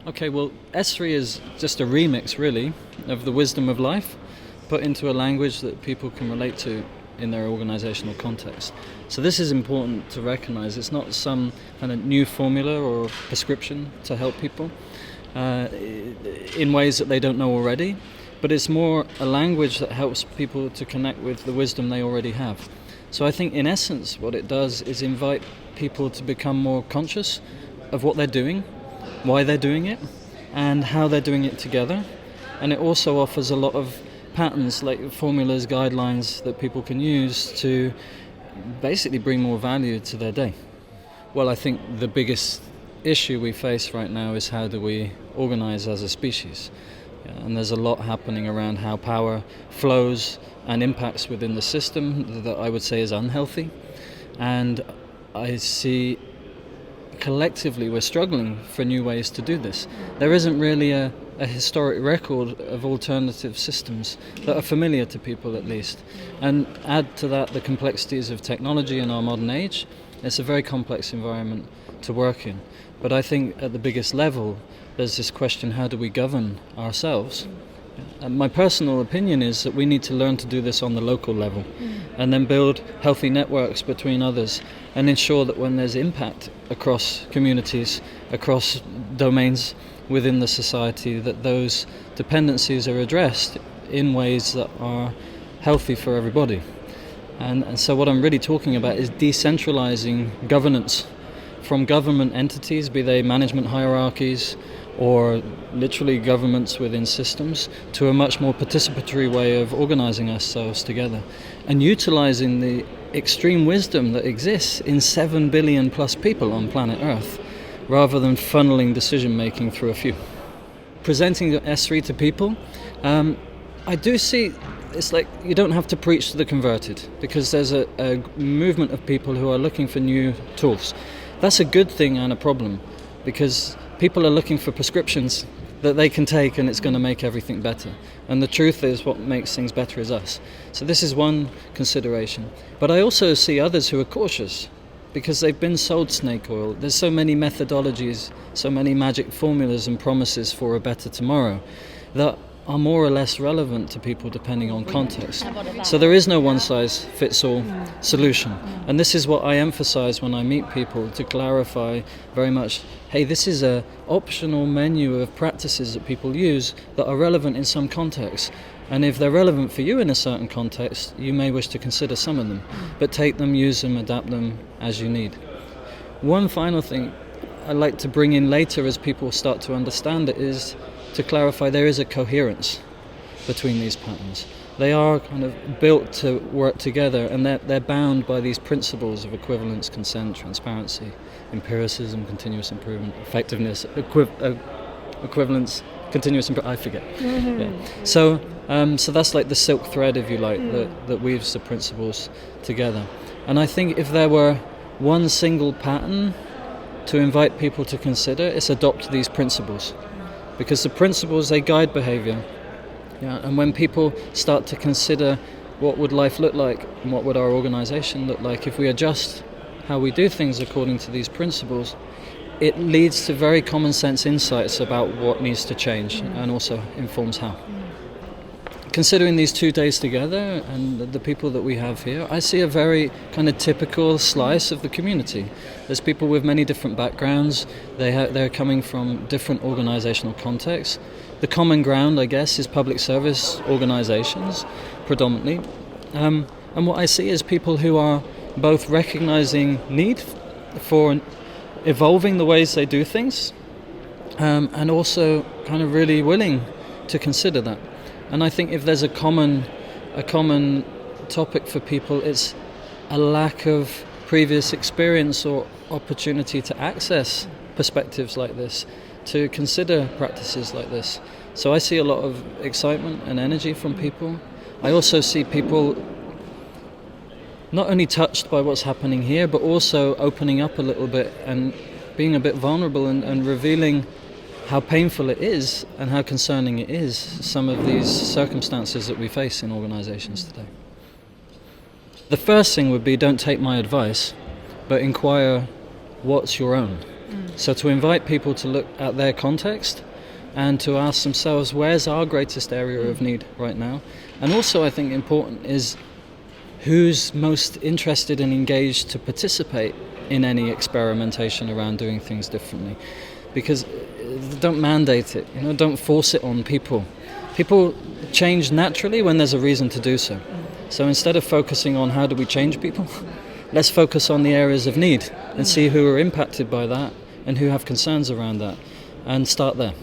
Okay, well, S3 is just a remix, really, of the wisdom of life put into a language that people can relate to in their organizational context. So this is important to recognize. It's not some kind of new formula or prescription to help people in ways that they don't know already, but it's more a language that helps people to connect with the wisdom they already have. So I think in essence what it does is invite people to become more conscious of what they're doing, why they're doing it, and how they're doing it together. And it also offers a lot of patterns, like formulas, guidelines that people can use to basically bring more value to their day. Well, I think the biggest issue we face right now is how do we organize as a species. And there's a lot happening around how power flows and impacts within the system that I would say is unhealthy. And I see collectively we're struggling for new ways to do this. There isn't really a historic record of alternative systems that are familiar to people, at least. And add to that the complexities of technology in our modern age. It's a very complex environment to work in. But I think at the biggest level there's this question, how do we govern ourselves? And my personal opinion is that we need to learn to do this on the local level and then build healthy networks between others and ensure that when there's impact across communities, across domains within the society, that those dependencies are addressed in ways that are healthy for everybody. And so what I'm really talking about is decentralizing governance from government entities, be they management hierarchies or literally governments within systems, to a much more participatory way of organizing ourselves together and utilizing the extreme wisdom that exists in 7 billion plus people on planet Earth, rather than funneling decision making through a few. Presenting S3 to people, I do see it's like you don't have to preach to the converted, because there's a movement of people who are looking for new tools. That's a good thing and a problem, because people are looking for prescriptions that they can take and it's going to make everything better. And the truth is what makes things better is us. So this is one consideration. But I also see others who are cautious because they've been sold snake oil. There's so many methodologies, so many magic formulas and promises for a better tomorrow that are more or less relevant to people depending on context. So there is no one-size-fits-all solution. And this is what I emphasize when I meet people, to clarify very much, hey, this is an optional menu of practices that people use that are relevant in some context. And if they're relevant for you in a certain context, you may wish to consider some of them. But take them, use them, adapt them as you need. One final thing I'd like to bring in later as people start to understand it is to clarify there is a coherence between these patterns. They are kind of built to work together, and they're bound by these principles of equivalence, consent, transparency, empiricism, continuous improvement, effectiveness, equivalence, continuous improvement, I forget. Yeah. So that's like the silk thread, if you like, that weaves the principles together. And I think if there were one single pattern to invite people to consider, it's adopt these principles. Because the principles, they guide behavior. Yeah, and when people start to consider what would life look like and what would our organization look like if we adjust how we do things according to these principles, it leads to very common sense insights about what needs to change and also informs how. Considering these 2 days together and the people that we have here, I see a very kind of typical slice of the community. There's people with many different backgrounds. They're coming from different organizational contexts. The common ground, I guess, is public service organizations, predominantly. And what I see is people who are both recognizing need for evolving the ways they do things, and also kind of really willing to consider that. And I think if there's a common topic for people, it's a lack of previous experience or opportunity to access perspectives like this, to consider practices like this. So I see a lot of excitement and energy from people. I also see people not only touched by what's happening here, but also opening up a little bit and being a bit vulnerable and revealing how painful it is and how concerning it is, some of these circumstances that we face in organizations today. The first thing would be, don't take my advice, but inquire what's your own. So to invite people to look at their context and to ask themselves, where's our greatest area of need right now? And also I think important is who's most interested and engaged to participate in any experimentation around doing things differently. Because don't mandate it, don't force it on people. People change naturally when there's a reason to do so. So instead of focusing on how do we change people, let's focus on the areas of need and see who are impacted by that and who have concerns around that, and start there.